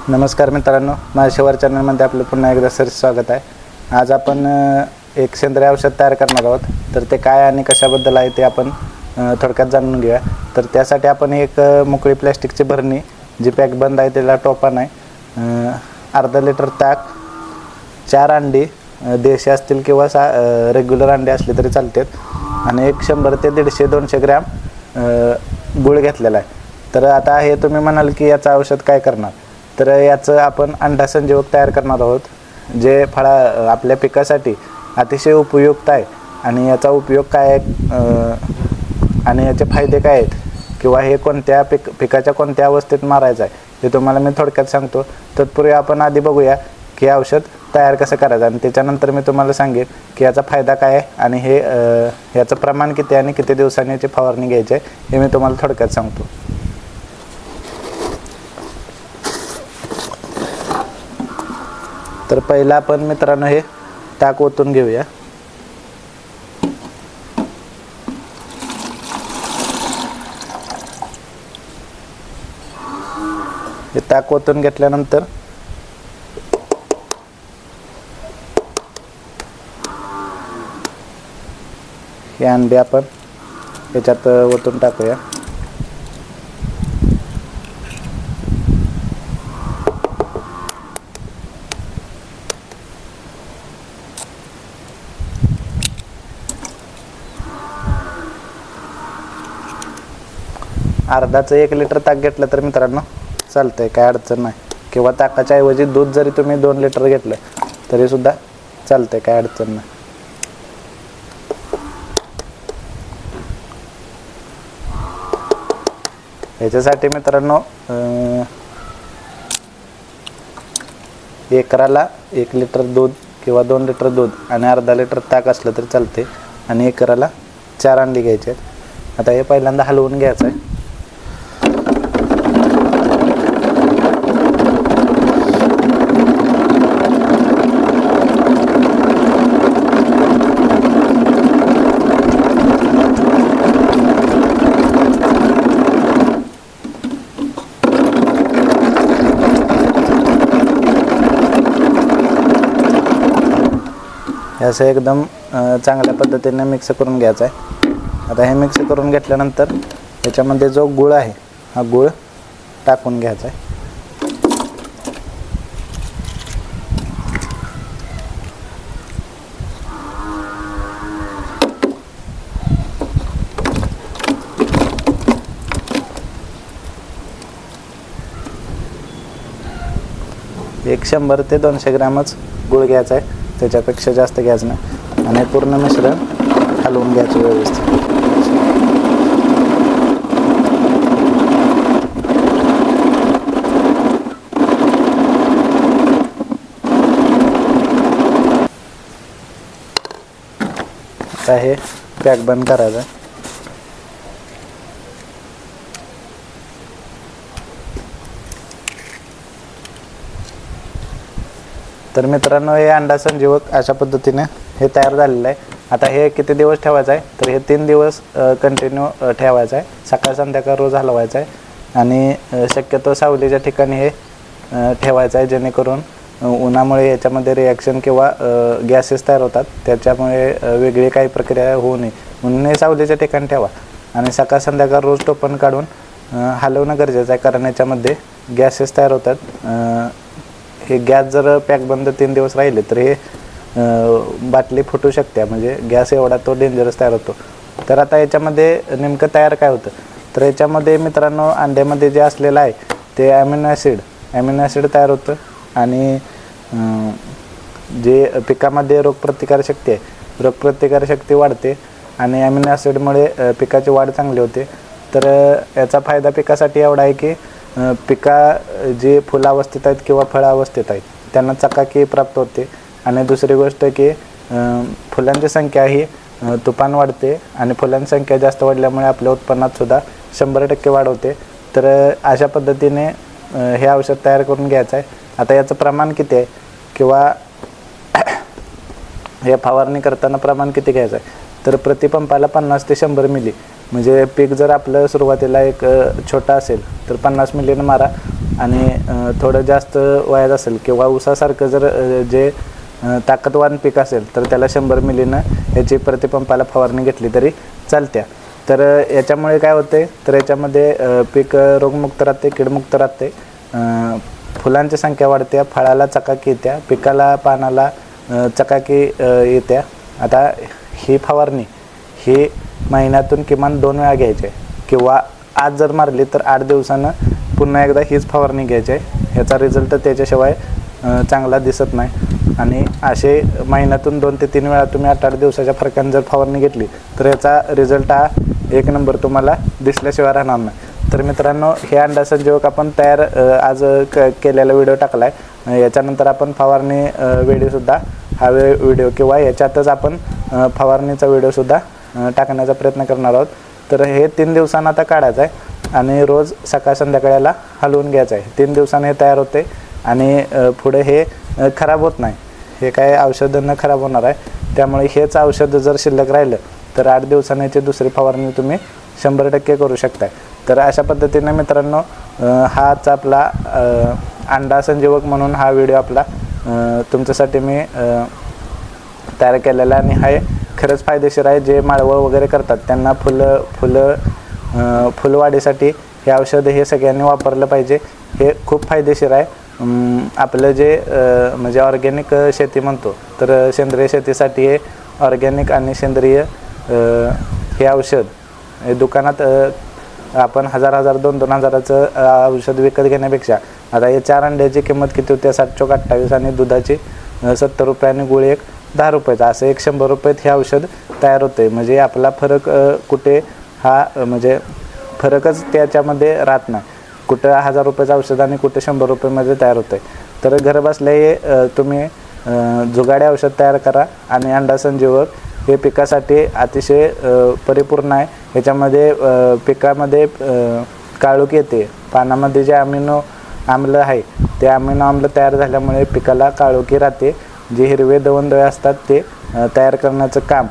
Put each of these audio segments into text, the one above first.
नमस्कार मित्रांनो, माझ्या चॅनलमध्ये आपलं पुन्हा एकदा स्वागत आहे। आज आपण एक सेंद्रिय औषध तयार करणार आहोत। तर ते काय आणि कशाबद्दल आहे ते आपण थोडक्यात जाणून घेऊया। तर त्यासाठी आपण एक मोकळी प्लास्टिकची भरणी जी पॅक बंद आहे त्याला टोपण आहे, अर्धा लिटर ताक, 4 अंडी देशी असतील किंवा रेग्युलर अंडे असले तरी चालतात, आणि एक 100 ते 150-200 ग्रॅम गुळ घेतलेला आहे। तर आता हे तुम्ही म्हणाल की याचं औषध काय करणार, तर याचं आपण अंडा संजीवक तयार करणार आहोत, जे आपल्या पिकासाठी अतिशय उपयुक्त आहे। आणि याचा उपयोग काय आहे आणि याचे फायदे काय आहेत, किंवा हे कोणत्या पिकाच्या कोणत्या अवस्थेत मारायचं आहे हे तुम्हाला मी थोडक्यात सांगतो। तत्पूर्वी आपण आधी बघूया की औषध तयार कसं करायचं, आणि त्याच्यानंतर मी तुम्हाला सांगेन की याचा फायदा काय आहे आणि हे याचं प्रमाण किती आणि किती दिवसांनी याची फवारणी घ्यायची आहे हे मी तुम्हाला थोडक्यात सांगतो। तर पहिला आपण मित्रांनो हे ताक ओतून घेऊया। हे ताक ओतून घेतल्यानंतर हे अंडे आपण याच्यात ओतून टाकूया। अर्धाचं 1 लिटर ताक घेतलं तर मित्रांनो चालतंय, काय अडचण नाही, किंवा ताकाच्या ऐवजी दूध जरी तुम्ही 2 लिटर घेतलं तरी सुद्धा चालतंय, काय अडचण नाही। याच्यासाठी मित्रांनो एकराला 1 लिटर दूध किंवा 2 लिटर दूध आणि अर्धा लिटर ताक असलं तरी चालते, आणि एकराला 4 अंडी घ्यायचे आहेत। आता हे पहिल्यांदा हलवून घ्यायचं आहे। असं एकदम चांगल्या पद्धतीने मिक्स करून घ्यायचं आहे। आता हे मिक्स करून घेतल्यानंतर याच्यामध्ये जो गुळ आहे हा गुळ टाकून घ्यायचा आहे। एक 100 ते 200 ग्रॅमच गुळ घ्यायचा आहे, त्याच्यापेक्षा जास्त घ्यायचं नाही, आणि पूर्ण मिश्रण हलवून घ्यायचं व्यवस्थित। आता हे पॅक बंद करायचं आहे। तर मित्रांनो हे अंडा संजीवक अशा पद्धतीने हे तयार झालेलं आहे। आता हे किती दिवस ठेवायचं आहे, तर हे 3 दिवस कंटिन्यू ठेवायचं आहे, सकाळ संध्याकाळ रोज हलवायचं आहे, आणि शक्यतो सावलीच्या ठिकाणी हे ठेवायचं आहे, जेणेकरून उन्हामुळे याच्यामध्ये रिॲक्शन किंवा गॅसेस तयार होतात, त्याच्यामुळे वेगळी काही प्रक्रिया होऊ नये म्हणून हे सावलीच्या ठिकाणी ठेवा, आणि सकाळ संध्याकाळ रोज टोपण काढून हलवणं गरजेचं आहे, कारण याच्यामध्ये गॅसेस तयार होतात। हे गॅस जर पॅक बंद 3 दिवस राहिले तर हे बाटली फुटू शकते, म्हणजे गॅस एवढा तो डेंजरस तयार होतो। तर आता याच्यामध्ये नेमकं तयार काय होतं, तर याच्यामध्ये मित्रांनो अंड्यामध्ये जे असलेलं आहे ते ॲमिनो ॲसिड तयार होतं, आणि जे पिकामध्ये रोगप्रतिकारशक्ती वाढते, आणि ॲमिनो ॲसिडमुळे पिकाची वाढ चांगली होते। तर याचा फायदा पिकासाठी एवढा आहे की जे फुलावस्थेत आहेत किंवा फळावस्थेत आहेत त्यांना चकाकी प्राप्त होते, आणि दुसरी गोष्ट की फुलांची संख्या ही तुफान वाढते, आणि फुलांची संख्या जास्त वाढल्यामुळे आपल्या उत्पन्नात सुद्धा 100% वाढ होते। तर अशा पद्धतीने हे औषध तयार करून घ्यायचं आहे। आता याचं प्रमाण किती आहे, किंवा हे फवारणी करताना प्रमाण किती घ्यायचं आहे, तर प्रति पंपाला 50 ते 100 मिली, म्हणजे पीक जर आपलं सुरुवातीला एक छोटा असेल तर 50 मिलीने मारा, आणि थोडं जास्त वयात असेल किंवा ऊसासारखं जर जे ताकदवान पीक असेल तर त्याला 100 मिलीनं याची प्रतिपंपाला फवारणी घेतली तरी चालत्या। तर याच्यामुळे काय होते तर याच्यामध्ये पीक रोगमुक्त राहते, कीडमुक्त राहते, फुलांची संख्या वाढते, फळाला चकाकी येत्या, पिकाला पानाला चकाकी येत्या। आता ही फवारणी ही महिन्यातून किमान 2 वेळा घ्यायची किंवा आज जर मारली तर 8 दिवसानं पुन्हा एकदा हीच फवारणी घ्यायची आहे। ह्याचा रिझल्ट त्याच्याशिवाय चांगला दिसत नाही आणि असे महिन्यातून 2 ते 3 वेळा तुम्ही 8-8 दिवसाच्या फरकाने जर फवारणी घेतली तर याचा रिझल्ट हा 1 नंबर तुम्हाला दिसल्याशिवाय राहणार नाही। तर मित्रांनो, हे अंडा संजीवक आपण तयार आज केलेला व्हिडिओ टाकला आहे। याच्यानंतर आपण फवारणी व्हिडिओसुद्धा हा व्हिडिओ किंवा याच्यातच आपण फवारणीचा व्हिडिओसुद्धा टाकण्याचा प्रयत्न करणार आहोत। तर हे 3 दिवसांना आता काढायचं आहे आणि रोज सकाळ संध्याकाळला हलवून घ्यायचं आहे। 3 दिवसांनी हे तयार होते आणि पुढे हे खराब होत नाही, हे काय औषधांना खराब होणार आहे, त्यामुळे हेच औषध जर शिल्लक राहिलं तर 8 दिवसांची दुसरी फवारणी तुम्ही 100% करू शकता। तर अशा पद्धतीने मित्रांनो, हाच आपला अंडा संजीवक म्हणून हा व्हिडिओ आपला तुमच्यासाठी मी तयार केलेला आणि हा खरंच फायदेशीर आहे। जे माळवं वगैरे करतात त्यांना फुलवाढीसाठी हे औषध हे सगळ्यांनी वापरलं पाहिजे। हे खूप फायदेशीर आहे। आपलं जे म्हणजे ऑर्गॅनिक शेती म्हणतो तर सेंद्रिय शेतीसाठी हे ऑर्गॅनिक आणि सेंद्रिय हे औषध हे दुकानात आपण 1000 2-2 हजाराचं औषध विकत घेण्यापेक्षा आता हे 4 अंड्याची किंमत किती होते 7-28 आणि दुधाची 70 रुपये आणि गुळ एक 10 रुपयाचा, असं एक 100 रुपयात हे औषध तयार होते। म्हणजे आपला फरक कुठे हा म्हणजे फरकच त्याच्यामध्ये राहत नाही, कुठं 1000 रुपयाचं औषध आणि कुठे 100 रुपयामध्ये तयार होते। तर घर बसल्या हे तुम्ही जुगाडी औषध तयार करा आणि अंडा संजीवक हे पिकासाठी अतिशय परिपूर्ण आहे। ह्याच्यामध्ये पिकामध्ये काळोख येते, पानामध्ये जे अमिनो आम्ल आहे ते अमिनो आम्ल तयार झाल्यामुळे पिकाला काळोखी राहते, जे हिरवे दवंडळे असतात ते तयार करण्याचं काम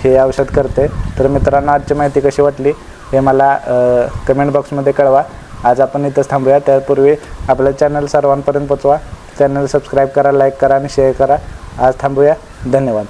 हे औषध करते। तर मित्रांनो, आजची माहिती कशी वाटली हे मला कमेंट बॉक्समध्ये कळवा। आज आपण इथंच थांबूया, त्यापूर्वी आपलं चॅनल सर्वांपर्यंत पोचवा, चॅनल सबस्क्राईब करा, लाईक करा आणि शेअर करा। आज थांबूया, धन्यवाद।